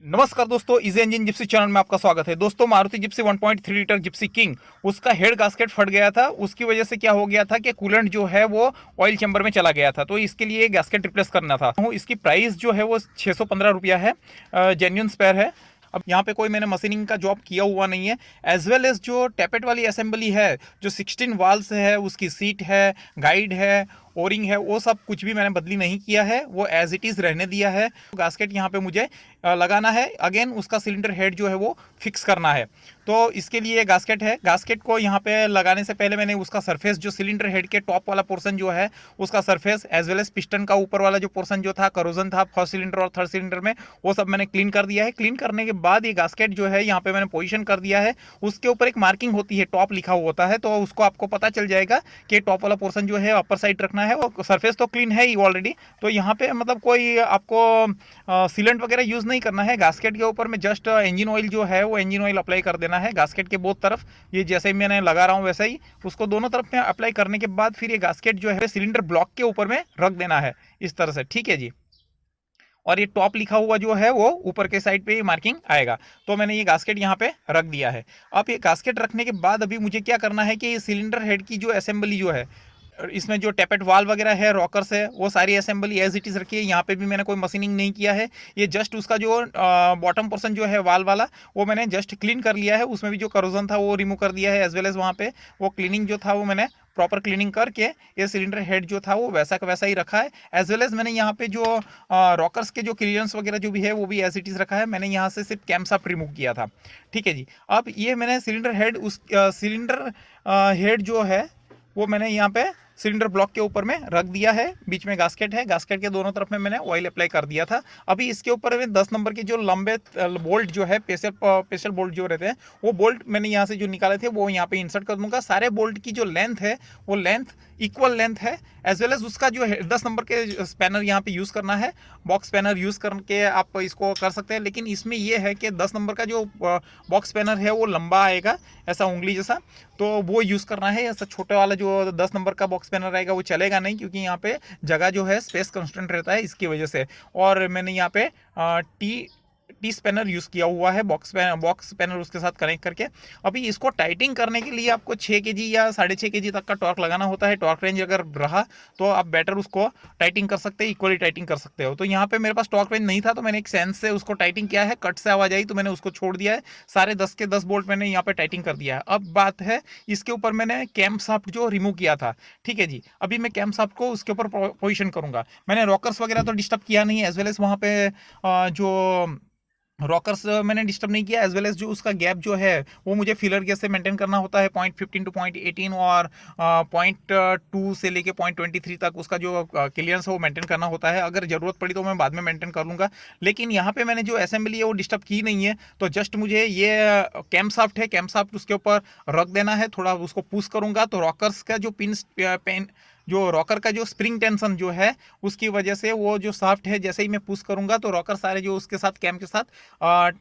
नमस्कार दोस्तों, easy engine Gypsy channel में आपका स्वागत है। दोस्तों, Maruti Gypsy 1.3 litre Gypsy king, उसका हेड गास्केट फट गया था। उसकी वजह से क्या हो गया था कि कूलेंट जो है वो ऑयल चैम्बर में चला गया था, तो इसके लिए गास्केट रिप्लेस करना था। इसकी प्राइस जो है वो 615 रुपया है। जेन्यून स्पेयर है। अब यहाँ पे कोई मैंने मशीनिंग का जॉब किया हुआ नहीं है। एज वेल एज जो टैपेट वाली असेंबली है, जो 16 वाल्स है, उसकी सीट है, गाइड है, ओरिंग है, वो सब कुछ भी मैंने बदली नहीं किया है, वो एज इट इज़ रहने दिया है। गास्केट यहाँ पे मुझे लगाना है। अगेन उसका सिलेंडर हेड जो है वो फिक्स करना है, तो इसके लिए गास्केट है। गास्केट को यहाँ पे लगाने से पहले मैंने उसका सरफेस, जो सिलेंडर हेड के टॉप वाला पोर्शन जो है उसका surface, as well as piston का ऊपर वाला जो पोर्शन जो था, करोजन था फर्स्ट सिलेंडर और थर्ड सिलेंडर में, वो सब मैंने क्लीन कर दिया है। क्लीन करने के बाद ये गास्केट जो है यहाँ पे मैंने पोजिशन कर दिया है। उसके ऊपर एक मार्किंग होती है, टॉप लिखा हुआ होता है, तो उसको आपको पता चल जाएगा कि टॉप वाला पोर्शन जो है अपर साइड रखना है। और सरफेस तो क्लीन है ही ऑलरेडी, तो यहाँ पे मतलब कोई आपको सीलेंट वगैरह यूज़ नहीं करना है। गास्केट के ऊपर में जस्ट इंजन ऑयल जो है वो इंजन ऑयल अप्लाई कर देना है गास्केट के बोथ तरफ। ये जैसे ही मैंने लगा रहा हूँ वैसे ही उसको दोनों तरफ में अप्लाई करने के बाद फिर ये गास्केट जो है सिलेंडर ब्लॉक के ऊपर में रख देना है, इस तरह से। ठीक है जी। और ये टॉप लिखा हुआ जो है वो ऊपर के साइड पे मार्किंग आएगा। तो मैंने ये गास्केट यहाँ पे रख दिया है। अब ये गास्केट रखने के बाद अभी मुझे क्या करना है कि ये सिलेंडर हेड की जो असेंबली जो है, इसमें जो टैपेट वाल वगैरह है, रॉकर्स है, वो सारी असेंबली एज इट इज़ रखी है। यहाँ पे भी मैंने कोई मशीनिंग नहीं किया है। ये जस्ट उसका जो बॉटम पोर्शन जो है वाल वाला, वो मैंने जस्ट क्लीन कर लिया है। उसमें भी जो करोजन था वो रिमूव कर दिया है, एज वेल एज वहाँ पे वो क्लीनिंग जो था वो मैंने प्रॉपर क्लीनिंग करके ये सिलेंडर हेड जो था वो वैसा का वैसा ही रखा है। एज वेल एज मैंने यहाँ पे जो रॉकर्स के जो क्लियरेंस वगैरह जो भी है वो भी एज इट इज़ रखा है। मैंने यहाँ से सिर्फ कैम शाफ्ट रिमूव किया था। ठीक है जी। अब ये मैंने सिलेंडर हेड, उस सिलेंडर हेड जो है वो मैंने यहाँ पे सिलेंडर ब्लॉक के ऊपर में रख दिया है। बीच में गास्केट है, गास्केट के दोनों तरफ में मैंने ऑयल अप्लाई कर दिया था। अभी इसके ऊपर में 10 नंबर के जो लंबे बोल्ट जो है, स्पेशल बोल्ट जो रहते हैं, वो बोल्ट मैंने यहाँ से जो निकाले थे वो यहाँ पे इंसर्ट कर दूंगा। सारे बोल्ट की जो लेंथ है वो लेंथ इक्वल लेंथ है। एज वेल एज उसका जो है 10 नंबर के स्पैनर यहाँ पे यूज़ करना है। बॉक्स स्पैनर यूज़ करके आप इसको कर सकते हैं, लेकिन इसमें ये है कि 10 नंबर का जो बॉक्स स्पैनर है वो लंबा आएगा, ऐसा उंगली जैसा, तो वो यूज़ करना है। ऐसा छोटे वाला जो 10 नंबर का बॉक्स स्पैनर रहेगा वो चलेगा नहीं, क्योंकि यहाँ पे जगह जो है स्पेस कंस्टेंट रहता है, इसकी वजह से। और मैंने यहाँ पे टी टी स्पैनर यूज़ किया हुआ है, बॉक्स स्पैनर उसके साथ कनेक्ट करके। अभी इसको टाइटिंग करने के लिए आपको 6 kg या 6.5 kg तक का टॉर्क लगाना होता है। टॉर्क रेंज अगर रहा तो आप बेटर उसको टाइटिंग कर सकते हैं, इक्वली टाइटिंग कर सकते हो। तो यहाँ पे मेरे पास टॉर्क रेंज नहीं था, तो मैंने एक सेंस से उसको टाइटिंग किया है। कट से आवाज आई तो मैंने उसको छोड़ दिया है। सारे 10 के 10 बोल्ट मैंने यहाँ पे टाइटिंग कर दिया है। अब बात है, इसके ऊपर मैंने कैम शाफ्ट जो रिमूव किया था। ठीक है जी। अभी मैं कैम शाफ्ट को उसके ऊपर पोजिशन करूंगा। मैंने रॉकर्स वगैरह तो डिस्टर्ब किया नहीं है, एज वेल एज वहाँ पे जो रॉकर्स मैंने डिस्टर्ब नहीं किया। एज वेल एज जो उसका गैप जो है वो मुझे फिलर गेज से मेंटेन करना होता है, 0.15 टू 0.18 और 0.2 से लेके 0.23 तक उसका जो क्लियरेंस है वो मेंटेन करना होता है। अगर ज़रूरत पड़ी तो मैं बाद में मेंटेन कर लूँगा, लेकिन यहाँ पे मैंने जो असेंबली है वो डिस्टर्ब की नहीं है। तो जस्ट मुझे ये कैम शाफ्ट है, कैम शाफ्ट उसके ऊपर रख देना है। थोड़ा उसको पुश करूँगा तो रॉकर्स का जो पेन जो रॉकर का जो स्प्रिंग टेंशन जो है उसकी वजह से वो जो शाफ्ट है, जैसे ही मैं पुश करूंगा तो रॉकर सारे जो उसके साथ कैम के साथ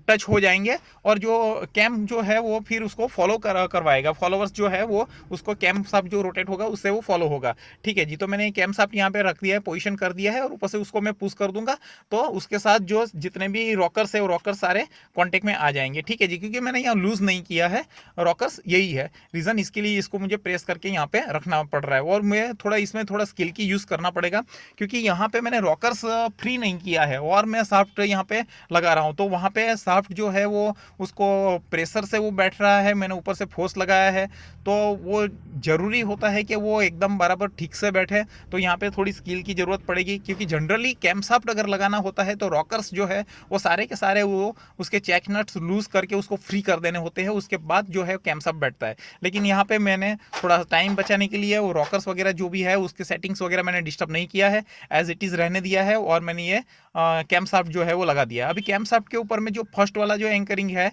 टच हो जाएंगे, और जो कैम जो है वो फिर उसको फॉलो करवाएगा। फॉलोवर्स जो है वो उसको कैम साफ जो रोटेट होगा उससे वो फॉलो होगा। ठीक है जी। तो मैंने कैम साफ यहाँ पे रख दिया है, पोजीशन कर दिया है, और ऊपर से उसको मैं पुश कर दूंगा तो उसके साथ जो जितने भी रॉकर्स है वो रॉकर सारे कॉन्टेक्ट में आ जाएंगे। ठीक है जी। क्योंकि मैंने यहाँ लूज नहीं किया है रॉकर्स, यही है रीज़न। इसके लिए इसको मुझे प्रेस करके यहाँ पे रखना पड़ रहा है, और मैं थोड़ा इसमें थोड़ा स्किल की यूज़ करना पड़ेगा, क्योंकि यहाँ पे मैंने रॉकर्स फ्री नहीं किया है और मैं साफ्ट यहाँ पे लगा रहा हूँ। तो वहाँ पे शाफ्ट जो है वो उसको प्रेशर से वो बैठ रहा है, मैंने ऊपर से फोर्स लगाया है, तो वो ज़रूरी होता है कि वो एकदम बराबर ठीक से बैठे। तो यहाँ पे थोड़ी स्किल की ज़रूरत पड़ेगी, क्योंकि जनरली कैम शाफ्ट अगर लगाना होता है तो रॉकर्स जो है वो सारे के सारे वो उसके चेक नट्स लूज करके उसको फ्री कर देने होते हैं, उसके बाद जो है कैम शाफ्ट बैठता है। लेकिन यहाँ पे मैंने थोड़ा टाइम बचाने के लिए वो रॉकर्स वगैरह जो भी है उसके सेटिंग्स वगैरह मैंने डिस्टर्ब नहीं किया है, एज इट इज़ रहने दिया है, और मैंने ये कैम शाफ्ट जो है वो लगा दिया। अभी कैम शाफ्ट के ऊपर में जो फर्स्ट वाला जो एंकरिंग है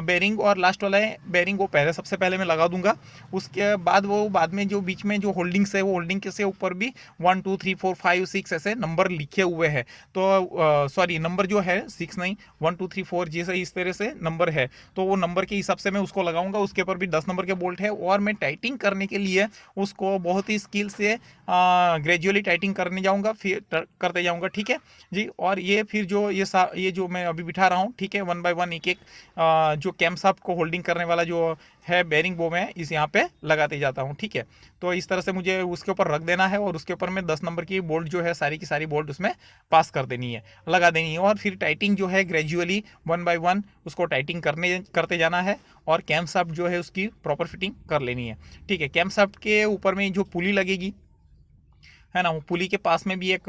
बेरिंग, और लास्ट वाला है बेरिंग, वो पहले सबसे पहले मैं लगा दूंगा। उसके बाद वो बाद में जो बीच में जो होल्डिंग्स है वो होल्डिंग के से ऊपर भी 1 2 3 4 5 6 ऐसे नंबर लिखे हुए हैं। तो सॉरी, नंबर जो है 6 नहीं, 1 2 3 4 जैसे इस तरह से नंबर है, तो वो नंबर के हिसाब से मैं उसको लगाऊंगा। उसके ऊपर भी 10 नंबर के बोल्ट है, और मैं टाइटिंग करने के लिए उसको बहुत ही स्किल से ग्रेजुअली टाइटिंग करने जाऊंगा, फिर करते जाऊंगा। ठीक है जी। जी। और ये फिर जो ये जो मैं अभी बिठा रहा हूँ, ठीक है, 1 बाय 1 एक एक जो कैमशाफ्ट को होल्डिंग करने वाला जो है बेरिंग, वो मैं इस यहाँ पे लगाते जाता हूँ, ठीक है। तो इस तरह से मुझे उसके ऊपर रख देना है और उसके ऊपर में 10 नंबर की बोल्ट जो है सारी की सारी बोल्ट उसमें पास कर देनी है, लगा देनी है। और फिर टाइटिंग जो है ग्रेजुअली 1 बाय 1 उसको टाइटिंग करते जाना है और कैमशाफ्ट जो है उसकी प्रॉपर फिटिंग कर लेनी है, ठीक है। कैमशाफ्ट के ऊपर में जो पुली लगेगी है ना, वो पुली के पास में भी एक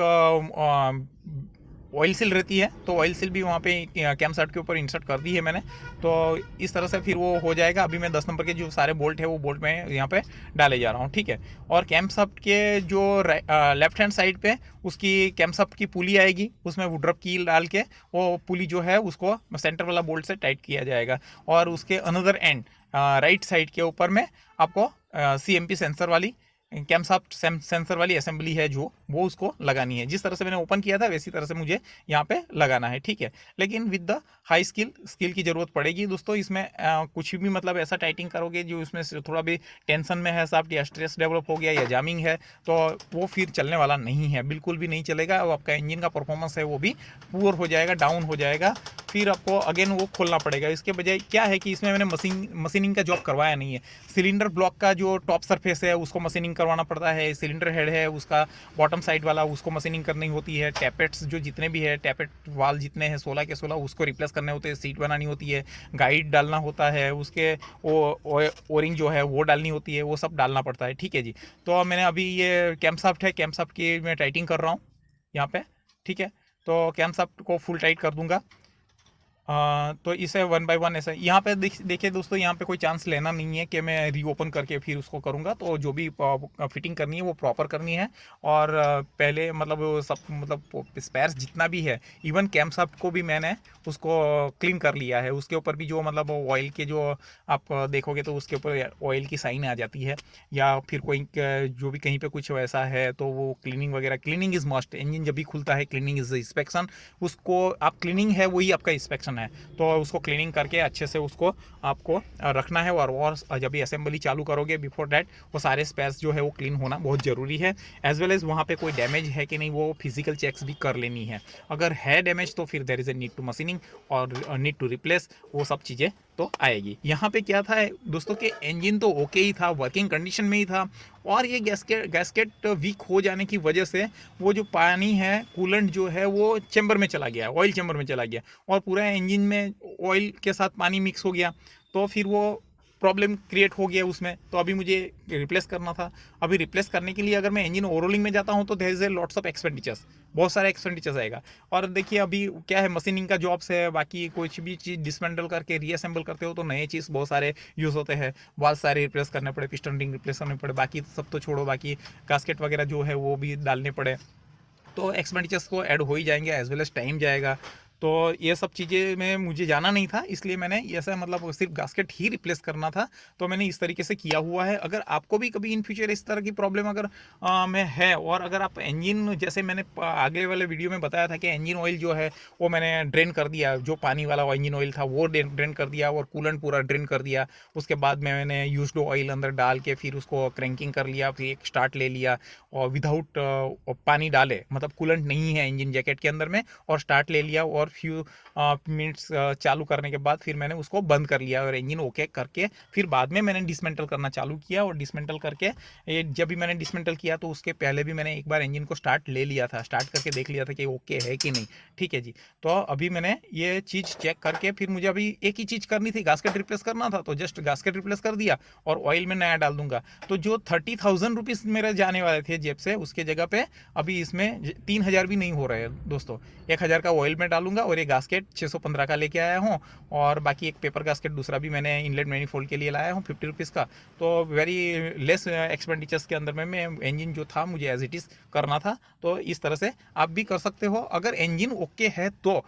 ऑयल सील रहती है, तो ऑयल सील भी वहाँ पे कैम शाफ्ट के ऊपर इंसर्ट कर दी है मैंने। तो इस तरह से फिर वो हो जाएगा। अभी मैं 10 नंबर के जो सारे बोल्ट है वो बोल्ट मैं यहाँ पे डाले जा रहा हूँ, ठीक है। और कैम शाफ्ट के जो लेफ्ट हैंड साइड पे उसकी कैम शाफ्ट की पुली आएगी, उसमें वुडरप कील डाल के वो पुली जो है उसको सेंटर वाला बोल्ट से टाइट किया जाएगा। और उसके अनदर एंड राइट साइड के ऊपर में आपको CMP सेंसर वाली कैमशाफ्ट सेंसर वाली असेंबली है जो वो उसको लगानी है। जिस तरह से मैंने ओपन किया था वैसी तरह से मुझे यहाँ पे लगाना है, ठीक है। लेकिन विद द हाई स्किल की ज़रूरत पड़ेगी दोस्तों। इसमें कुछ भी मतलब ऐसा टाइटिंग करोगे जो इसमें से थोड़ा भी टेंशन में है साहब, या स्ट्रेस डेवलप हो गया या जामिंग है, तो वो फिर चलने वाला नहीं है, बिल्कुल भी नहीं चलेगा। और आपका इंजन का परफॉर्मेंस है वो भी पुअर हो जाएगा, डाउन हो जाएगा। फिर आपको अगेन वो खोलना पड़ेगा। इसके बजाय क्या है कि इसमें मैंने मशीनिंग का जॉब करवाया नहीं है। सिलेंडर ब्लॉक का जो टॉप सरफेस है उसको मशीनिंग करवाना पड़ता है, सिलेंडर हेड है उसका बॉटम साइड वाला उसको मशीनिंग करनी होती है, टैपेट्स जो जितने भी है टैपेट वाल जितने हैं 16 के 16 उसको रिप्लेस करने होते हैं, सीट बनानी होती है, गाइड डालना होता है, उसके ओरिंग जो है वो डालनी होती है, वो सब डालना पड़ता है, ठीक है जी। तो मैंने अभी ये कैमशाफ्ट है, कैमशाफ्ट की मैं टाइटिंग कर रहा हूँ यहाँ पे, ठीक है। तो कैमशाफ्ट को फुल टाइट कर दूंगा। तो इसे 1 बाय 1 ऐसा यहाँ पे देखिए दोस्तों, यहाँ पे कोई चांस लेना नहीं है कि मैं रीओपन करके फिर उसको करूँगा। तो जो भी फिटिंग करनी है वो प्रॉपर करनी है। और पहले मतलब वो सब मतलब स्पेयर्स जितना भी है, इवन कैमशाफ्ट को भी मैंने उसको क्लीन कर लिया है। उसके ऊपर भी जो मतलब ऑयल के जो आप देखोगे तो उसके ऊपर ऑयल की साइन आ जाती है, या फिर कोई जो भी कहीं पे कुछ वैसा है तो वो क्लीनिंग वगैरह, क्लीनिंग इज़ मस्ट। इंजन जब भी खुलता है क्लीनिंग इज़ इंस्पेक्शन, उसको आप क्लीनिंग है वही आपका इंस्पेक्शन है। तो उसको क्लीनिंग करके अच्छे से उसको आपको रखना है। और जब भी असेंबली चालू करोगे बिफोर डैट वो सारे स्पेयर्स जो है वो क्लीन होना बहुत ज़रूरी है। एज वेल एज वहाँ पे कोई डैमेज है कि नहीं वो फिजिकल चेक्स भी कर लेनी है। अगर है डैमेज तो फिर there is a need to machining और नीड टू रिप्लेस, वो सब चीज़ें तो आएगी। यहाँ पे क्या था दोस्तों के इंजन तो ओके ही था, वर्किंग कंडीशन में ही था, और ये गैस्केट वीक हो जाने की वजह से वो जो पानी है कूलेंट जो है वो चैम्बर में चला गया, ऑयल चैम्बर में चला गया, और पूरा इंजन में ऑयल के साथ पानी मिक्स हो गया। तो फिर वो प्रॉब्लम क्रिएट हो गया उसमें। तो अभी मुझे रिप्लेस करना था। अभी रिप्लेस करने के लिए अगर मैं इंजन ओवरऑलिंग में जाता हूँ तो there is a lots of expenditures, बहुत सारे एक्सपेंडिचर्स आएगा। और देखिए अभी क्या है, मशीनिंग का जॉब्स है, बाकी कुछ भी चीज़ डिसमेंटल करके रीअसेंबल करते हो तो नए चीज़ बहुत सारे यूज़ होते हैं। वाल सारे रिप्लेस करने पड़े, पिस्टन रिंग रिप्लेस करने पड़े, बाकी सब तो छोड़ो, बाकी गास्केट वगैरह जो है वो भी डालने पड़े। तो एक्सपेंडिचर्स तो ऐड हो ही जाएंगे, एज वेल एज टाइम जाएगा। तो ये सब चीज़ें में मुझे जाना नहीं था, इसलिए मैंने ऐसा मतलब सिर्फ गास्केट ही रिप्लेस करना था, तो मैंने इस तरीके से किया हुआ है। अगर आपको भी कभी इन फ्यूचर इस तरह की प्रॉब्लम अगर में है, और अगर आप इंजन, जैसे मैंने आगे वाले वीडियो में बताया था कि इंजन ऑयल जो है वो मैंने ड्रेन कर दिया, जो पानी वाला इंजन ऑयल था वो ड्रेन कर दिया, और कूलेंट पूरा ड्रेन कर दिया। उसके बाद में मैंने यूज्ड ऑयल अंदर डाल के फिर उसको क्रैंकिंग कर लिया, फिर एक स्टार्ट ले लिया, और विदाउट पानी डाले, मतलब कूलेंट नहीं है इंजन जैकेट के अंदर में, और स्टार्ट ले लिया, और फ्यू मिनट्स चालू करने के बाद फिर मैंने उसको बंद कर लिया और इंजन ओके करके फिर बाद में मैंने डिसमेंटल करना चालू किया। और डिसमेंटल करके जब भी मैंने डिसमेंटल किया तो उसके पहले भी मैंने एक बार इंजन को स्टार्ट ले लिया था, स्टार्ट करके देख लिया था कि ओके है कि नहीं, ठीक है जी। तो अभी मैंने ये चीज़ चेक करके फिर मुझे अभी एक ही चीज़ करनी थी, गास्केट रिप्लेस करना था, तो जस्ट गास्केट रिप्लेस कर दिया और ऑयल में नया डाल दूंगा। तो जो 30,000 रुपीज़ मेरे जाने वाले थे जेब से, उसके जगह पे अभी इसमें 3,000 भी नहीं हो रहे हैं दोस्तों। 1,000 का ऑयल में डालूंगा, और ये गास्केट 615 का लेके आया हूँ, और बाकी एक पेपर गास्केट दूसरा भी मैंने इनलेट मैनिफोल्ड के लिए लाया हूँ 50 रुपीज़ का। तो वेरी लेस एक्सपेंडिचर्स के अंदर में मैं इंजन जो था मुझे एज इट इज़ करना था। तो इस तरह से आप भी कर सकते हो अगर इंजन ओके है तो।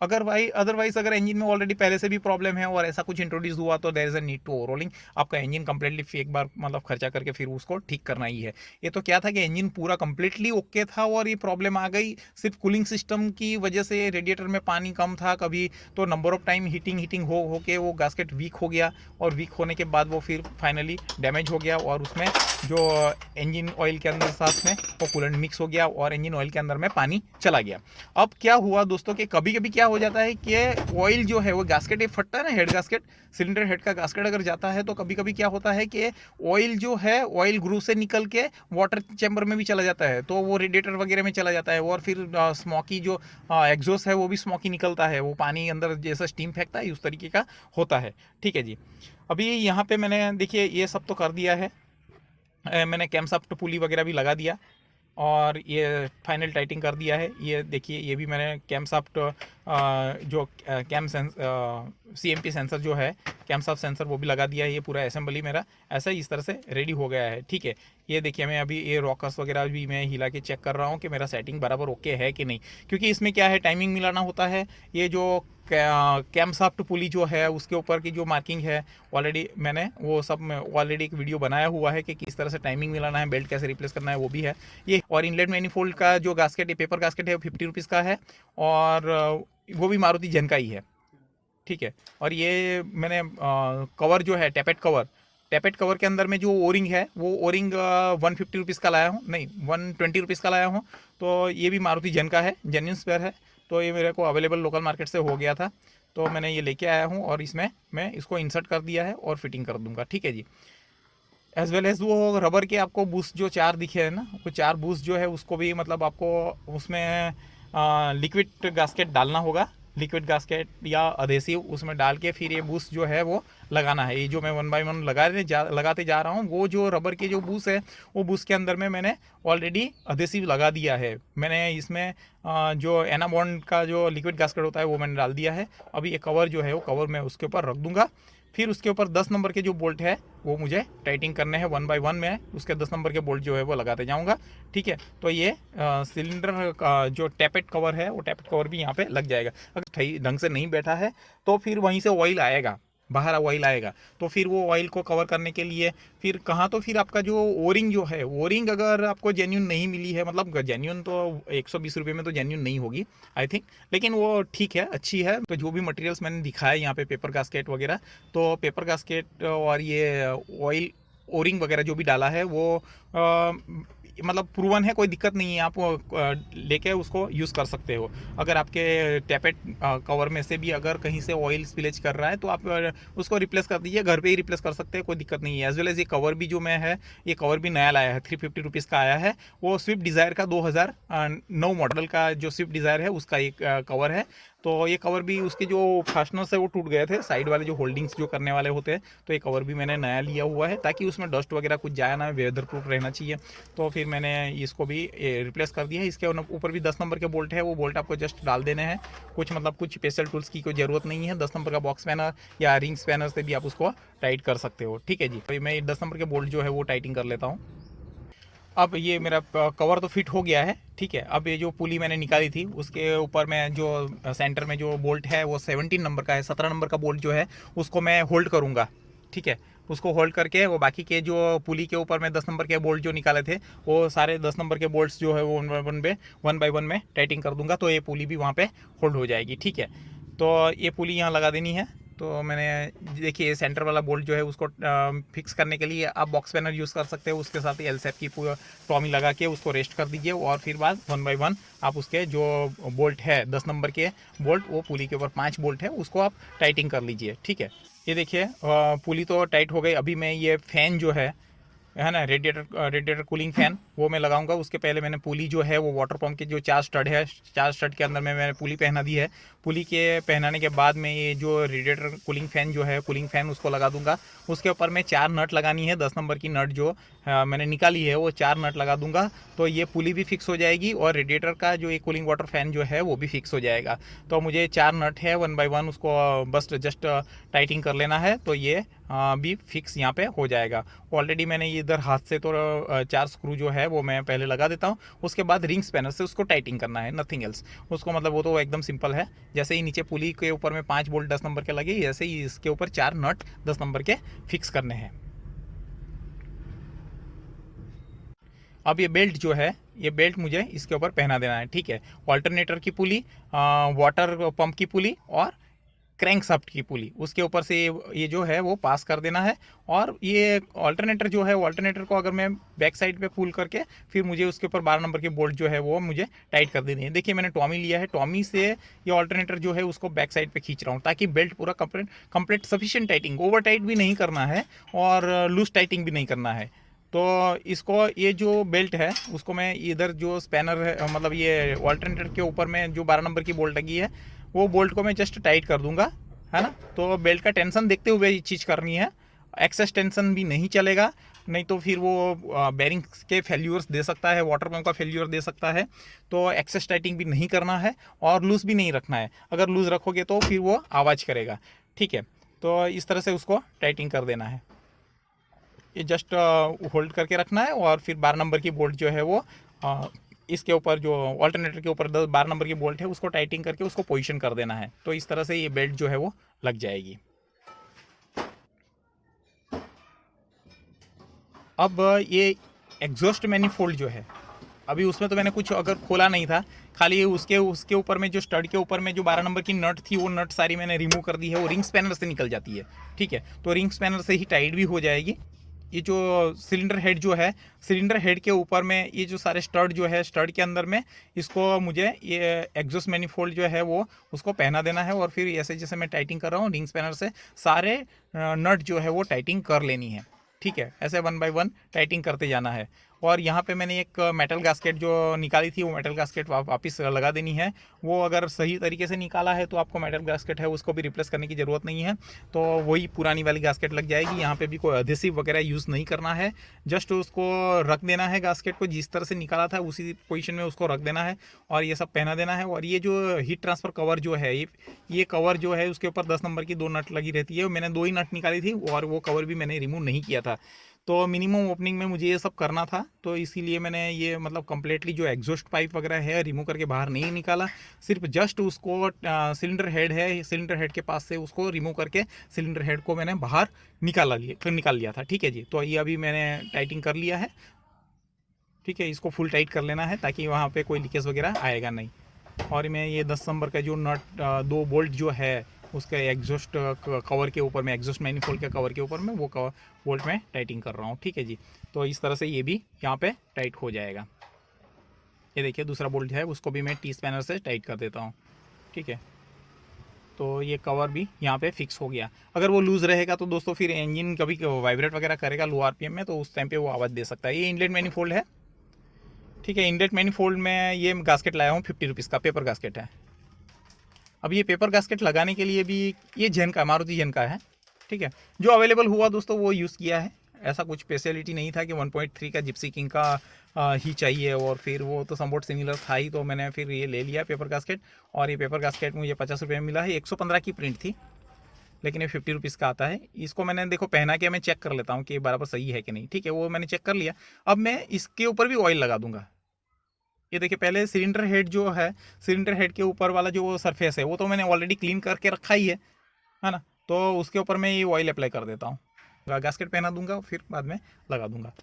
अदरवाइज अगर इंजन में ऑलरेडी पहले से भी प्रॉब्लम है और ऐसा कुछ इंट्रोड्यूस हुआ तो there is a need to overhauling. आपका इंजन कंप्लीटली एक बार मतलब खर्चा करके फिर उसको ठीक करना ही है। ये तो क्या था कि इंजन पूरा कंप्लीटली ओके था और ये प्रॉब्लम आ गई सिर्फ कूलिंग सिस्टम की वजह से। रेडिएटर में पानी कम था कभी, तो नंबर ऑफ टाइम हीटिंग हो के वो गास्केट वीक हो गया, और वीक होने के बाद वो फिर फाइनली डैमेज हो गया, और उसमें जो इंजन ऑयल के अंदर साथ में वो कूलेंट मिक्स हो गया और इंजन ऑयल के अंदर में पानी चला गया। अब क्या हुआ दोस्तों कि कभी कभी क्या हो जाता है कि ऑयल जो है वो गास्केट ये फटता है ना, हेड गास्केट, सिलेंडर हेड का गास्केट अगर जाता है तो कभी कभी क्या होता है कि ऑयल जो है ऑयल ग्रूव से निकल के वाटर चैम्बर में भी चला जाता है, तो वो रेडिएटर वगैरह में चला जाता है, और फिर स्मोकी जो एग्जॉस्ट है वो भी स्मोकी निकलता है, वो पानी अंदर जैसा स्टीम फेंकता है उस तरीके का होता है। ठीक है जी। अभी यहाँ पे मैंने देखिए ये सब तो कर दिया है, मैंने कैमशाफ्ट पुली वगैरह भी लगा दिया और ये फाइनल टाइटिंग कर दिया है। ये देखिए ये भी मैंने कैमशाफ्ट जो कैम CMP सेंसर जो है कैमशाफ्ट सेंसर वो भी लगा दिया है। ये पूरा असेंबली मेरा ऐसा ही इस तरह से रेडी हो गया है। ठीक है, ये देखिए मैं अभी ये रॉकर्स वगैरह भी मैं हिला के चेक कर रहा हूँ कि मेरा सेटिंग बराबर ओके है कि नहीं, क्योंकि इसमें क्या है टाइमिंग मिलाना होता है। ये जो कैमशाफ्ट पुली जो है उसके ऊपर की जो मार्किंग है ऑलरेडी मैंने वो सब ऑलरेडी एक वीडियो बनाया हुआ है कि किस तरह से टाइमिंग मिलाना है, बेल्ट कैसे रिप्लेस करना है वो भी है ये। और इनलेट मैनिफोल्ड का जो गास्केट है पेपर गास्केट है वो 50 रुपीज़ का है, और वो भी मारुति जन का ही है। ठीक है, और ये मैंने कवर जो है टैपेट कवर के अंदर में जो ओरिंग है वो ओरिंग 150 रुपीज़ का लाया हूँ, नहीं 120 रुपीज़ का लाया हूँ। तो ये भी मारुति जन का है, जेन्युइन स्पेयर है, तो ये मेरे को अवेलेबल लोकल मार्केट से हो गया था, तो मैंने ये लेके आया हूँ और इसमें मैं इसको इंसर्ट कर दिया है और फिटिंग कर दूंगा। ठीक है जी। एज वेल एज वो रबर के आपको बूस्ट जो 4 दिखे हैं ना, वो 4 बूस्ट जो है उसको भी मतलब आपको उसमें लिक्विड गास्केट डालना होगा, लिक्विड गास्केट या अधेसिव उसमें डाल के फिर ये बूस्ट जो है वो लगाना है। ये जो मैं 1 बाय 1 लगाते जा रहा हूँ, वो जो रबर के जो बूस्ट है वो बूस्ट के अंदर में मैंने ऑलरेडी अधेसिव लगा दिया है। मैंने इसमें जो एनाबॉन्ड का जो लिक्विड गास्केट होता है वो मैंने डाल दिया है। अभी ये कवर जो है वो कवर मैं उसके ऊपर रख दूंगा, फिर उसके ऊपर 10 नंबर के जो बोल्ट है वो मुझे टाइटिंग करने हैं 1 बाय 1 में, उसके 10 नंबर के बोल्ट जो है वो लगाते जाऊंगा। ठीक है, तो ये सिलेंडर का जो टैपेट कवर है वो टैपेट कवर भी यहाँ पे लग जाएगा। अगर सही ढंग से नहीं बैठा है तो फिर वहीं से ऑयल आएगा, बाहर ऑयल आएगा, तो फिर वो ऑयल को कवर करने के लिए फिर कहाँ, तो फिर आपका जो ओरिंग जो है, ओरिंग अगर आपको जेन्यून नहीं मिली है, मतलब जेन्यून तो 120 रुपये में तो जेन्यून नहीं होगी आई थिंक, लेकिन वो ठीक है, अच्छी है। तो जो भी मटेरियल्स मैंने दिखाया यहाँ पे पेपर गास्केट वगैरह, तो पेपर गास्केट और ये ऑयल ओरिंग वगैरह जो भी डाला है वो मतलब प्रूवन है, कोई दिक्कत नहीं है, आप लेके उसको यूज़ कर सकते हो। अगर आपके टैपेट कवर में से भी अगर कहीं से ऑयल स्पिलेज कर रहा है तो आप उसको रिप्लेस कर दीजिए, घर पे ही रिप्लेस कर सकते हैं, कोई दिक्कत नहीं है। एज वेल एज ये कवर भी जो मैं है, ये कवर भी नया लाया है, 350 रुपीज़ का आया है। वो स्विफ्ट डिज़ायर का 2009 मॉडल का जो स्विफ्ट डिज़ायर है उसका एक कवर है। तो ये कवर भी उसके जो फास्टनर्स है वो टूट गए थे, साइड वाले जो होल्डिंग्स जो करने वाले होते हैं, तो ये कवर भी मैंने नया लिया हुआ है ताकि उसमें डस्ट वगैरह कुछ जाए ना, वेदर प्रूफ रहना चाहिए। तो फिर मैंने इसको भी रिप्लेस कर दिया है। इसके ऊपर भी 10 नंबर के बोल्ट है, वो बोल्ट आपको जस्ट डाल देने हैं, कुछ मतलब कुछ स्पेशल टूल्स की कोई ज़रूरत नहीं है। 10 नंबर का बॉक्स स्पैनर या रिंग स्पैनर से भी आप उसको टाइट कर सकते हो। ठीक है जी, तो मैं 10 नंबर के बोल्ट जो है वो टाइटिंग कर लेता हूँ। अब ये मेरा कवर तो फिट हो गया है। ठीक है, अब ये जो पुली मैंने निकाली थी उसके ऊपर में जो सेंटर में जो बोल्ट है वो 17 नंबर का है, 17 नंबर का बोल्ट जो है उसको मैं होल्ड करूँगा। ठीक है, उसको होल्ड करके वो बाकी के जो पुली के ऊपर में 10 नंबर के बोल्ट जो निकाले थे वो सारे 10 नंबर के बोल्ट्स जो है वो 1 बाय 1 में टाइटिंग कर दूंगा, तो ये पुली भी वहाँ पे होल्ड हो जाएगी। ठीक है, तो ये पुली यहाँ लगा देनी है। तो मैंने देखिए सेंटर वाला बोल्ट जो है उसको फिक्स करने के लिए आप बॉक्स स्पैनर यूज़ कर सकते हो, उसके साथ ही एल शेप की टॉमी लगा के उसको रेस्ट कर दीजिए, और फिर बाद 1 बाय 1 आप उसके जो बोल्ट है 10 नंबर के बोल्ट, वो पुली के ऊपर 5 बोल्ट है उसको आप टाइटिंग कर लीजिए। ठीक है, ये देखिए पुली तो टाइट हो गई। अभी मैं ये फैन जो है ना, रेडिएटर कूलिंग फैन वो मैं लगाऊंगा। उसके पहले मैंने पुली जो है वो वाटर पंप के जो 4 स्टड है, 4 स्टड के अंदर में मैंने पुली पहना दी है। पुली के पहनाने के बाद में ये जो रेडिएटर कूलिंग फैन जो है, कूलिंग फैन उसको लगा दूंगा। उसके ऊपर में 4 नट लगानी है, 10 नंबर की नट जो मैंने निकाली है वो 4 नट लगा दूंगा, तो ये पुली भी फिक्स हो जाएगी और रेडिएटर का जो ये कूलिंग वाटर फैन जो है वो भी फिक्स हो जाएगा। तो मुझे 4 नट है 1 बाय 1 उसको बस जस्ट टाइटिंग कर लेना है, तो ये भी फिक्स यहाँ पे हो जाएगा। ऑलरेडी मैंने ये इधर हाथ से तो 4 स्क्रू जो है वो मैं पहले लगा देता हूँ, उसके बाद रिंग स्पैनर से उसको टाइटिंग करना है, नथिंग एल्स। उसको मतलब वो तो एकदम सिंपल है। जैसे ही नीचे पुली के ऊपर में 5 बोल्ट 10 नंबर के लगे, जैसे ही इसके ऊपर 4 नट 10 नंबर के फिक्स करने हैं। अब ये बेल्ट जो है, ये बेल्ट मुझे इसके ऊपर पहना देना है, ठीक है। ऑल्टरनेटर की पुली, वाटर पंप की पुली और क्रैंक शाफ्ट की पुली, उसके ऊपर से ये जो है वो पास कर देना है। और ये ऑल्टरनेटर जो है, ऑल्टरनेटर को अगर मैं बैक साइड पे पुल करके फिर मुझे उसके ऊपर 12 नंबर की बोल्ट जो है वो मुझे टाइट कर देनी है। देखिए मैंने टॉमी लिया है, टॉमी से ये ऑल्टरनेटर जो है उसको बैक साइड पे खींच रहा हूँ, ताकि बेल्ट पूरा कंप्लीट सफिशिएंट टाइटिंग, ओवर टाइट भी नहीं करना है और लूज टाइटिंग भी नहीं करना है। तो इसको, ये जो बेल्ट है उसको मैं इधर जो स्पैनर है, मतलब ये ऑल्टरनेटर के ऊपर में जो 12 नंबर की बोल्ट लगी है, वो बोल्ट को मैं जस्ट टाइट कर दूंगा, है ना। तो बेल्ट का टेंशन देखते हुए ये चीज़ करनी है, एक्सेस टेंशन भी नहीं चलेगा, नहीं तो फिर वो बेरिंग्स के फेल्यूर्स दे सकता है, वाटर पंप का फेल्यूर दे सकता है। तो एक्सेस टाइटिंग भी नहीं करना है और लूज़ भी नहीं रखना है, अगर लूज़ रखोगे तो फिर वो आवाज़ करेगा, ठीक है। तो इस तरह से उसको टाइटिंग कर देना है, ये जस्ट होल्ड करके रखना है। और फिर 12 नंबर की बोल्ट जो है वो इसके ऊपर जो ऑल्टरनेटर के ऊपर 12 नंबर की बोल्ट है उसको टाइटिंग करके उसको पोजीशन कर देना है। तो इस तरह से ये बेल्ट जो है वो लग जाएगी। अब ये एग्जॉस्ट मैनिफोल्ड जो है, अभी उसमें तो मैंने कुछ अगर खोला नहीं था, खाली उसके उसके ऊपर में जो स्टड के ऊपर में जो 12 नंबर की नट थी वो नट सारी मैंने रिमूव कर दी है, वो रिंग स्पैनर से निकल जाती है, ठीक है। तो रिंग स्पैनर से ही टाइट भी हो जाएगी। ये जो सिलेंडर हेड जो है, सिलेंडर हेड के ऊपर में ये जो सारे स्टड जो है, स्टड के अंदर में इसको मुझे ये एग्जॉस्ट मैनिफोल्ड जो है वो उसको पहना देना है। और फिर ऐसे जैसे मैं टाइटिंग कर रहा हूँ रिंग स्पैनर से सारे नट जो है वो टाइटिंग कर लेनी है, ठीक है। ऐसे 1 बाय 1 टाइटिंग करते जाना है। और यहाँ पे मैंने एक मेटल गास्केट जो निकाली थी, वो मेटल गास्केट वापस लगा देनी है। वो अगर सही तरीके से निकाला है तो आपको मेटल गास्केट है उसको भी रिप्लेस करने की ज़रूरत नहीं है, तो वही पुरानी वाली गास्केट लग जाएगी। यहाँ पे भी कोई अधेसिव वगैरह यूज़ नहीं करना है, जस्ट उसको रख देना है, गास्केट को जिस तरह से निकाला था उसी पोजीशन में उसको रख देना है और ये सब पहना देना है। और ये जो हीट ट्रांसफ़र कवर जो है, ये कवर जो है उसके ऊपर 10 नंबर की 2 नट लगी रहती है, मैंने 2 ही नट निकाली थी और वो कवर भी मैंने रिमूव नहीं किया था। तो मिनिमम ओपनिंग में मुझे ये सब करना था, तो इसीलिए मैंने ये मतलब कम्प्लीटली जो एग्जॉस्ट पाइप वगैरह है रिमूव करके बाहर नहीं निकाला, सिर्फ जस्ट उसको सिलेंडर हेड है, सिलेंडर हेड के पास से उसको रिमूव करके सिलेंडर हेड को मैंने बाहर निकाल लिया था, ठीक है जी। तो ये अभी मैंने टाइटिंग कर लिया है, ठीक है। इसको फुल टाइट कर लेना है ताकि वहाँ पर कोई लीकेज वगैरह आएगा नहीं। और मैं ये 10 नंबर का जो नट 2 बोल्ट जो है उसके एग्जॉस्ट कवर के ऊपर में, एग्जॉस्ट मैनिफोल्ड के कवर के ऊपर में वो कवर बोल्ट में टाइटिंग कर रहा हूँ, ठीक है जी। तो इस तरह से ये भी यहाँ पे टाइट हो जाएगा। ये देखिए दूसरा बोल्ट है उसको भी मैं टी स्पैनर से टाइट कर देता हूँ, ठीक है। तो ये कवर भी यहाँ पे फिक्स हो गया। अगर वो लूज़ रहेगा तो दोस्तों फिर इंजन कभी वाइब्रेट वगैरह करेगा लो आरपीएम में, तो उस टाइम पे वो आवाज़ दे सकता है। ये इनलेट मैनिफोल्ड है, ठीक है। इनलेट मैनिफोल्ड में ये गास्केट लाया हूँ 50 रुपीज़ का, पेपर गास्केट है। अब ये पेपर गास्केट लगाने के लिए भी ये जैन का, मारुति जैन का है, ठीक है। जो अवेलेबल हुआ दोस्तों वो यूज़ किया है, ऐसा कुछ स्पेशलिटी नहीं था कि 1.3 का जिप्सी किंग का ही चाहिए, और फिर वो तो समवॉट सिमिलर था ही, तो मैंने फिर ये ले लिया पेपर गास्केट। और ये पेपर गास्केट मुझे 50 रुपये में मिला है, 115 की प्रिंट थी लेकिन ये 50 रुपीज़ का आता है। इसको मैंने देखो पहना के मैं चेक कर लेता हूँ कि बराबर सही है कि नहीं, ठीक है। वो मैंने चेक कर लिया। अब मैं इसके ऊपर भी ऑयल लगा दूंगा। ये देखिए पहले सिलेंडर हेड जो है, सिलेंडर हेड के ऊपर वाला जो सरफेस है वो तो मैंने ऑलरेडी क्लीन करके रखा ही है ना। तो उसके ऊपर मैं ये ऑयल अप्लाई कर देता हूँ, गास्केट पहना दूंगा फिर बाद में लगा दूंगा।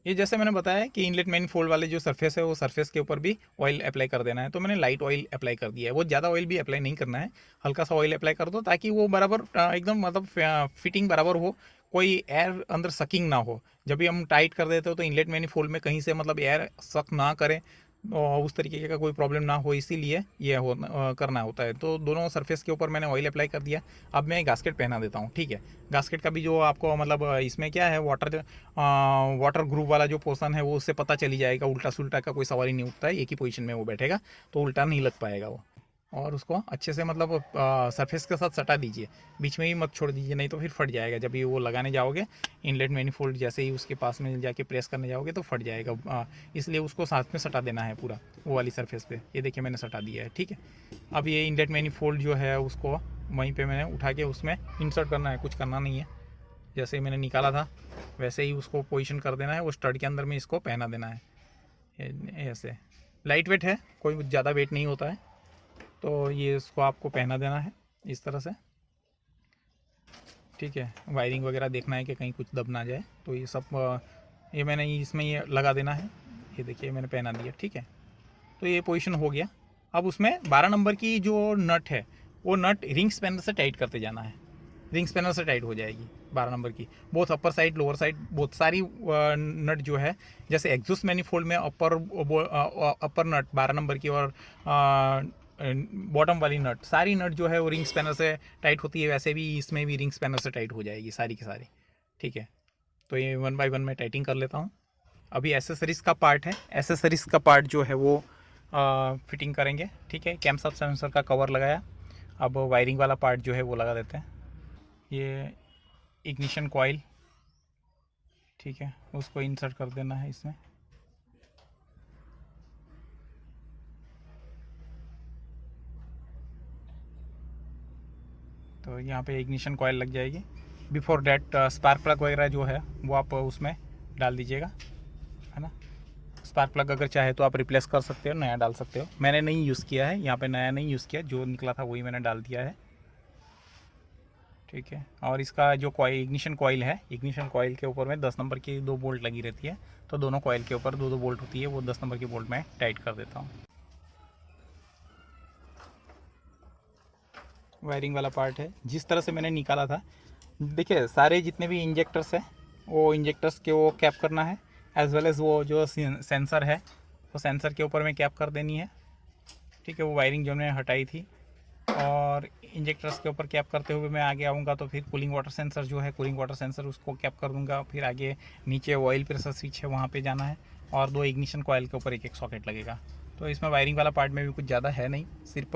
ये जैसे मैंने बताया कि इनलेट मैनिफोल्ड वाले जो सरफेस है वो सरफेस के ऊपर भी ऑयल अप्लाई कर देना है, तो मैंने लाइट ऑयल अप्लाई कर दिया है। वो ज़्यादा ऑयल भी अप्लाई नहीं करना है, हल्का सा ऑयल अप्लाई कर दो ताकि वो बराबर एकदम मतलब फिटिंग बराबर हो, कोई एयर अंदर सकिंग ना हो। जब भी हम टाइट कर देते हो तो इनलेट मैनिफोल्ड में कहीं से मतलब एयर सक ना करे और उस तरीके का कोई प्रॉब्लम ना हो, इसीलिए ये करना होता है। तो दोनों सरफेस के ऊपर मैंने ऑयल अप्लाई कर दिया। अब मैं गास्केट पहना देता हूँ, ठीक है। गास्केट का भी जो आपको मतलब इसमें क्या है, वाटर ग्रुप वाला जो पोर्सन है वो उससे पता चली जाएगा, उल्टा सुल्टा का कोई सवाल ही नहीं उठता है, एक ही पोजीशन में वो बैठेगा तो उल्टा नहीं लग पाएगा वो। और उसको अच्छे से मतलब सरफेस के साथ सटा दीजिए, बीच में ही मत छोड़ दीजिए, नहीं तो फिर फट जाएगा। जब भी वो लगाने जाओगे इनलेट मैनिफोल्ड जैसे ही उसके पास में जाके प्रेस करने जाओगे तो फट जाएगा, इसलिए उसको साथ में सटा देना है पूरा वो वाली सरफेस पे। ये देखिए मैंने सटा दिया है, ठीक है। अब ये इनलेट मैनिफोल्ड जो है उसको वहीं पर मैंने उठा के उसमें इंसर्ट करना है, कुछ करना नहीं है, जैसे ही मैंने निकाला था वैसे ही उसको पोजीशन कर देना है, वो स्टड के अंदर में इसको पहना देना है। ऐसे लाइट वेट है, कोई ज़्यादा वेट नहीं होता है, तो ये इसको आपको पहना देना है इस तरह से। ठीक है, वायरिंग वगैरह देखना है कि कहीं कुछ दब ना जाए, तो ये सब ये मैंने इसमें ये लगा देना है। ये देखिए मैंने पहना दिया। ठीक है, तो ये पोजीशन हो गया। अब उसमें 12 नंबर की जो नट है वो नट रिंग स्पैनर से टाइट करते जाना है। रिंग स्पैनर से टाइट हो जाएगी 12 नंबर की, both upper side lower side, बहुत सारी नट जो है, जैसे एग्जॉस्ट मैनिफोल्ड में अपर नट 12 नंबर की और बॉटम वाली नट, सारी नट जो है वो रिंग स्पैनर से टाइट होती है, वैसे भी इसमें भी रिंग स्पैनर से टाइट हो जाएगी सारी की सारी। ठीक है, तो ये 1 बाय 1 मैं टाइटिंग कर लेता हूँ। अभी एसेसरीज़ का पार्ट है, एसेसरीज़ का पार्ट जो है वो फिटिंग करेंगे। ठीक है, कैम सब सेंसर का कवर लगाया, अब वायरिंग वाला पार्ट जो है वो लगा देते हैं। ये इग्निशन कॉइल, ठीक है, उसको इंसर्ट कर देना है इसमें। तो यहाँ पे इग्निशन कॉइल लग जाएगी। बिफोर डैट स्पार्क प्लग वगैरह जो है वो आप उसमें डाल दीजिएगा, है ना। स्पार्क प्लग अगर चाहे तो आप रिप्लेस कर सकते हो, नया डाल सकते हो। मैंने नहीं यूज़ किया है, यहाँ पे नया नहीं यूज़ किया, जो निकला था वही मैंने डाल दिया है। ठीक है, और इसका जो कॉइल इग्निशन कॉइल है, इग्निशन कॉइल के ऊपर में 10 नंबर की 2 बोल्ट लगी रहती है, तो दोनों कॉइल के ऊपर 2 बोल्ट होती है, वो 10 नंबर की बोल्ट में टाइट कर देता हूँ। वायरिंग वाला पार्ट है, जिस तरह से मैंने निकाला था, देखिए सारे जितने भी इंजेक्टर्स हैं वो इंजेक्टर्स के वो कैप करना है, एज वेल एज़ वो जो सेंसर है वो सेंसर के ऊपर में कैप कर देनी है। ठीक है, वो वायरिंग जो मैंने हटाई थी, और इंजेक्टर्स के ऊपर कैप करते हुए मैं आगे आऊँगा तो फिर कूलिंग वाटर सेंसर जो है, कूलिंग वाटर सेंसर उसको कैप कर दूँगा। फिर आगे नीचे ऑयल प्रेशर स्विच है वहाँ पे जाना है, और 2 इग्निशन कॉइल के ऊपर एक सॉकेट लगेगा। तो इसमें वायरिंग वाला पार्ट में भी कुछ ज़्यादा है नहीं, सिर्फ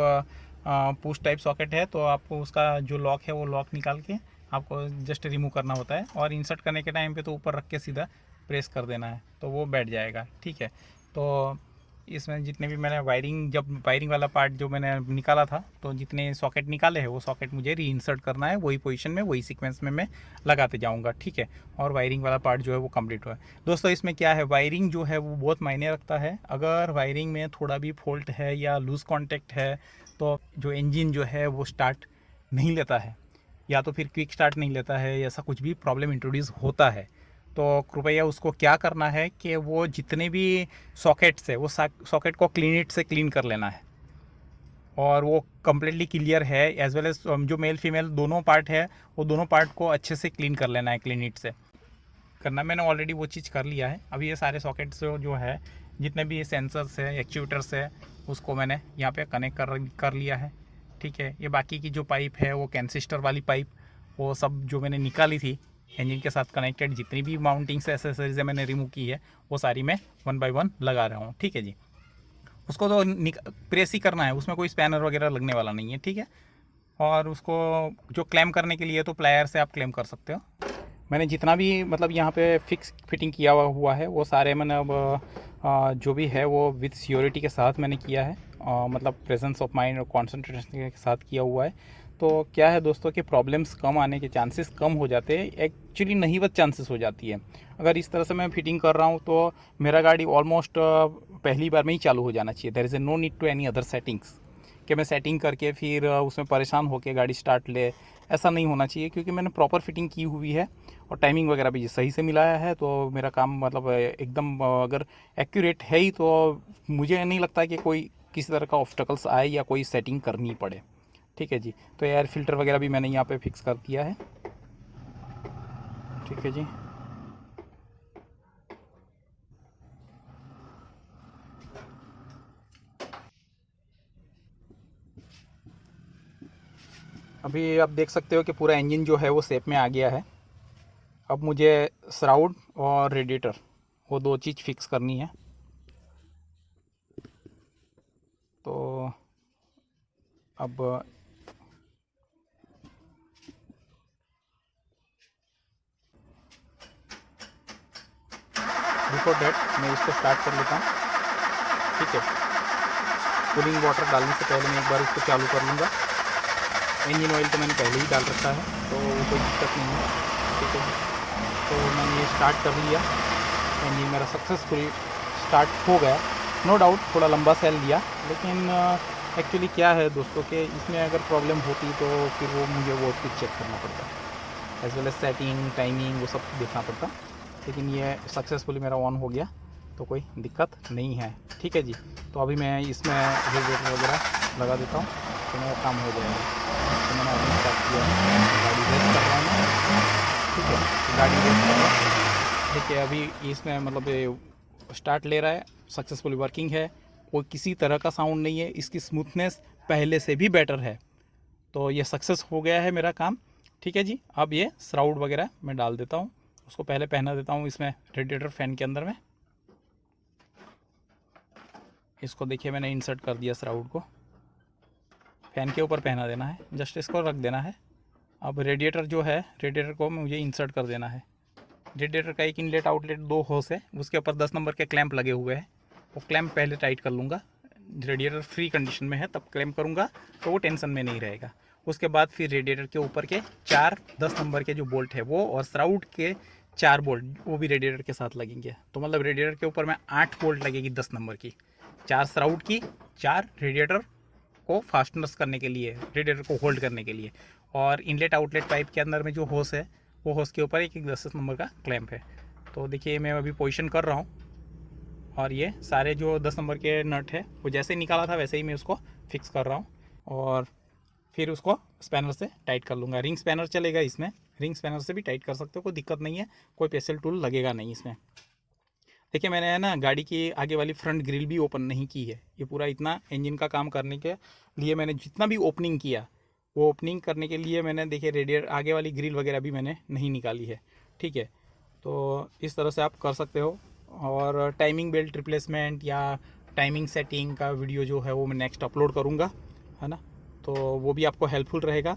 पुश टाइप सॉकेट है, तो आपको उसका जो लॉक है वो लॉक निकाल के आपको जस्ट रिमूव करना होता है, और इंसर्ट करने के टाइम पे तो ऊपर रख के सीधा प्रेस कर देना है, तो वो बैठ जाएगा। ठीक है, तो इसमें जितने भी मैंने जब वायरिंग वाला पार्ट जो मैंने निकाला था, तो जितने सॉकेट निकाले हैं वो सॉकेट मुझे री इंसर्ट करना है, वही पोजीशन में वही सीक्वेंस में मैं लगाते जाऊंगा। ठीक है, और वायरिंग वाला पार्ट जो है वो कंप्लीट हुआ है। दोस्तों इसमें क्या है, वायरिंग जो है वो बहुत मायने रखता है। अगर वायरिंग में थोड़ा भी फॉल्ट है या लूज़ कॉन्टेक्ट है, तो जो इंजन जो है वो स्टार्ट नहीं लेता है, या तो फिर क्विक स्टार्ट नहीं लेता है, ऐसा कुछ भी प्रॉब्लम इंट्रोड्यूस होता है, तो कृपया उसको क्या करना है कि वो जितने भी सॉकेट्स है वो सॉकेट को क्लीनिट से क्लीन कर लेना है, और वो कम्प्लीटली क्लियर है, एज वेल एज जो मेल फीमेल दोनों पार्ट है वो दोनों पार्ट को अच्छे से क्लीन कर लेना है, क्लीनिट से करना। मैंने ऑलरेडी वो चीज़ कर लिया है। अभी ये सारे सॉकेट्स जो है, जितने भी सेंसर्स है, एक्चुएटर्स है, उसको मैंने यहाँ पे कनेक्ट कर लिया है। ठीक है, ये बाकी की जो पाइप है वो कैंसिस्टर वाली पाइप, वो सब जो मैंने निकाली थी इंजन के साथ कनेक्टेड, जितनी भी माउंटिंग्स एसेसरीज है मैंने रिमूव की है, वो सारी मैं 1 बाय 1 लगा रहा हूँ। ठीक है जी, उसको तो प्रेस ही करना है, उसमें कोई स्पैनर वगैरह लगने वाला नहीं है। ठीक है, और उसको जो क्लेम करने के लिए तो प्लायर से आप क्लेम कर सकते हो। मैंने जितना भी मतलब यहाँ पे फिटिंग किया हुआ है वो सारे मैंने अब जो भी है वो विद सियोरिटी के साथ मैंने किया है, मतलब प्रेजेंस ऑफ माइंड और कॉन्सेंट्रेशन के साथ किया हुआ है। तो क्या है दोस्तों कि प्रॉब्लम्स कम आने के चांसेस कम हो जाते हैं, एक्चुअली नहीवत चांसेस हो जाती है। अगर इस तरह से मैं फिटिंग कर रहा हूँ तो मेरा गाड़ी ऑलमोस्ट पहली बार में ही चालू हो जाना चाहिए। There is no need to any other settings, कि मैं सेटिंग करके फिर उसमें परेशान होकर गाड़ी स्टार्ट ले, ऐसा नहीं होना चाहिए, क्योंकि मैंने प्रॉपर फिटिंग की हुई है और टाइमिंग वगैरह भी सही से मिलाया है। तो मेरा काम मतलब एकदम अगर एक्यूरेट है ही, तो मुझे नहीं लगता कि कोई किसी तरह का ऑब्स्टकल्स आए या कोई सेटिंग करनी पड़े। ठीक है जी, तो एयर फिल्टर वगैरह भी मैंने यहाँ पे फिक्स कर दिया है। ठीक है जी, अभी आप देख सकते हो कि पूरा इंजन जो है वो शेप में आ गया है। अब मुझे श्राउड और रेडिएटर वो 2 चीज़ फिक्स करनी है। तो अब बिफोर डैट मैं इसको स्टार्ट कर लेता हूँ। ठीक है, कूलिंग वाटर डालने से पहले मैं एक बार इसको चालू कर लूँगा। इंजन ऑयल तो मैंने पहले ही डाल रखा है, तो कोई दिक्कत नहीं है। ठीक है। तो मैंने ये स्टार्ट कर लिया, इंजन मेरा सक्सेसफुली स्टार्ट हो गया। नो डाउट थोड़ा लंबा सेल लिया, लेकिन एक्चुअली क्या है दोस्तों कि इसमें अगर प्रॉब्लम होती तो फिर वो मुझे वो कुछ चेक करना पड़ता, as well as setting, timing, वो सब देखना पड़ता। लेकिन ये सक्सेसफुली मेरा ऑन हो गया, तो कोई दिक्कत नहीं है, ठीक है जी। तो अभी मैं इसमें रेडिएटर वगैरह लगा देता हूँ, तो मेरा काम हो जाएगा। तो मैंने अभी स्टार्ट किया, गाड़ी रेस कर रहा हूँ, ठीक है, गाड़ी रेस कर रहा हूँ, ठीक है। अभी इसमें मतलब स्टार्ट ले रहा है, सक्सेसफुली वर्किंग है, कोई किसी तरह का साउंड नहीं है, इसकी स्मूथनेस पहले से भी बेटर है। तो ये सक्सेस हो गया है मेरा काम, ठीक है जी। अब ये श्राउड वगैरह मैं डाल देता हूँ, उसको पहले पहना देता हूँ इसमें रेडिएटर फैन के अंदर में। इसको देखिए मैंने इंसर्ट कर दिया, श्राउड को फैन के ऊपर पहना देना है, जस्ट इसको रख देना है। अब रेडिएटर जो है, रेडिएटर को मुझे इंसर्ट कर देना है। रेडिएटर का एक इनलेट आउटलेट 2 होस है, उसके ऊपर 10 नंबर के क्लैंप लगे हुए हैं। वो क्लैंप पहले टाइट कर लूँगा, रेडिएटर फ्री कंडीशन में है तब क्लैंप करूँगा, तो वो टेंशन में नहीं रहेगा। उसके बाद फिर रेडिएटर के ऊपर के 4 10 नंबर के जो बोल्ट है वो, और श्राउड के 4 बोल्ट वो भी रेडिएटर के साथ लगेंगे। तो मतलब रेडिएटर के ऊपर में 8 बोल्ट लगेगी 10 नंबर की, 4 श्राउड की, 4 रेडिएटर को फास्टनेस करने के लिए, रेडिएटर को होल्ड करने के लिए। और इनलेट आउटलेट पाइप के अंदर में जो होस है, वो होस के ऊपर एक 10 नंबर का क्लैंप है। तो देखिए मैं अभी पोजीशन कर रहा हूँ, और ये सारे जो 10 नंबर के नट है वो जैसे निकाला था वैसे ही मैं उसको फिक्स कर रहा हूँ, और फिर उसको स्पैनर से टाइट कर लूँगा। रिंग स्पैनर चलेगा इसमें, रिंग स्पैनर से भी टाइट कर सकते हो, कोई दिक्कत नहीं है, कोई स्पेशल टूल लगेगा नहीं इसमें। देखिए मैंने है ना गाड़ी की आगे वाली फ्रंट ग्रिल भी ओपन नहीं की है, ये पूरा इतना इंजन का काम करने के लिए मैंने जितना भी ओपनिंग किया, वो ओपनिंग करने के लिए मैंने देखिए रेडिएटर आगे वाली ग्रिल वगैरह भी मैंने नहीं निकाली है, ठीक है। तो इस तरह से आप कर सकते हो। और टाइमिंग बेल्ट रिप्लेसमेंट या टाइमिंग सेटिंग का वीडियो जो है वो मैं नेक्स्ट अपलोड करूँगा, है ना, तो वो भी आपको हेल्पफुल रहेगा।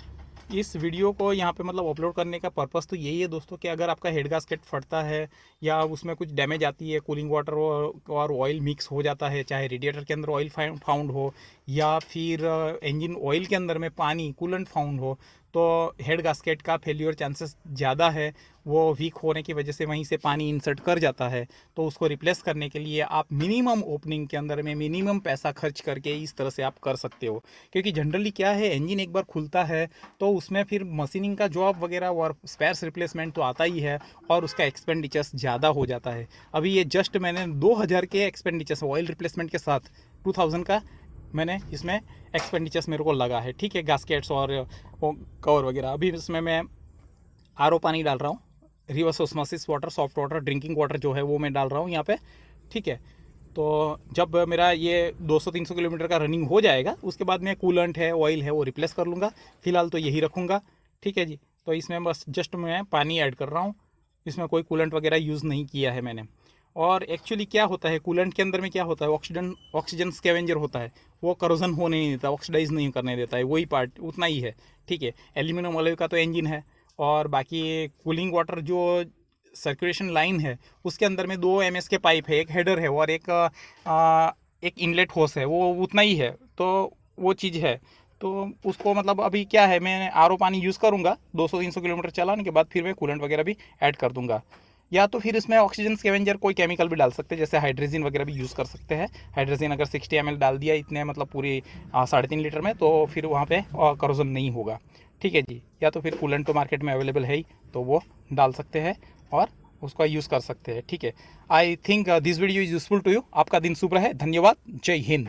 इस वीडियो को यहाँ पे मतलब अपलोड करने का पर्पस तो यही है दोस्तों कि अगर आपका हेड गास्केट फटता है या उसमें कुछ डैमेज आती है, कूलिंग वाटर और ऑयल मिक्स हो जाता है, चाहे रेडिएटर के अंदर ऑयल फाउंड हो या फिर इंजन ऑयल के अंदर में पानी कूलेंट फाउंड हो, तो हेड गास्केट का फेल्यूर चांसेस ज़्यादा है। वो वीक होने की वजह से वहीं से पानी इंसर्ट कर जाता है। तो उसको रिप्लेस करने के लिए आप मिनिमम ओपनिंग के अंदर में मिनिमम पैसा खर्च करके इस तरह से आप कर सकते हो। क्योंकि जनरली क्या है, इंजन एक बार खुलता है तो उसमें फिर मशीनिंग का जॉब वगैरह और स्पेयर्स रिप्लेसमेंट तो आता ही है, और उसका एक्सपेंडिचर्स ज़्यादा हो जाता है। अभी ये जस्ट मैंने 2000 के एक्सपेंडिचर्स ऑयल रिप्लेसमेंट के साथ 2000 का मैंने इसमें एक्सपेंडिचर्स मेरे को लगा है, ठीक है, गास्केट्स और कवर वगैरह। अभी इसमें मैं आरओ पानी डाल रहा हूँ, reverse osmosis water, soft water, drinking water जो है वो मैं डाल रहा हूँ यहाँ पे, ठीक है। तो जब मेरा ये 200-300 किलोमीटर का रनिंग हो जाएगा, उसके बाद मैं कूलेंट है, ऑयल है, वो रिप्लेस कर लूँगा। फिलहाल तो यही रखूँगा, ठीक है जी। तो इसमें बस जस्ट मैं पानी ऐड कर रहा हूँ, इसमें कोई कूलेंट वगैरह यूज़ नहीं किया है मैंने। और एक्चुअली क्या होता है, कूलेंट के अंदर में क्या होता है, ऑक्सीजन स्कैवेंजर होता है, वो करोजन होने नहीं देता, ऑक्सीडाइज नहीं करने देता है, वही पार्ट उतना ही है, ठीक है। एल्यूमिनियम अलॉय का तो इंजन है, और बाकी कूलिंग वाटर जो सर्कुलेशन लाइन है उसके अंदर में 2 MS के पाइप है, एक हेडर है और एक इनलेट होस है, वो उतना ही है, तो वो चीज़ है। तो उसको मतलब अभी क्या है, मैं आरओ पानी यूज़ करूँगा 200-300 किलोमीटर चलाने के बाद, फिर मैं कूलेंट वगैरह भी ऐड कर दूँगा। या तो फिर इसमें ऑक्सीजन स्कैवेंजर कोई केमिकल भी डाल सकते हैं, जैसे हाइड्रोजन वगैरह भी यूज़ कर सकते हैं। हाइड्रोजन अगर 60 ml डाल दिया इतने मतलब पूरी 3.5 लीटर में, तो फिर वहाँ पे करोजन नहीं होगा, ठीक है जी। या तो फिर कूलेंट तो मार्केट में अवेलेबल है ही, तो वो डाल सकते हैं और उसका यूज़ कर सकते हैं, ठीक है। I think this video is useful to you. आपका दिन शुभ रहे, धन्यवाद, जय हिंद।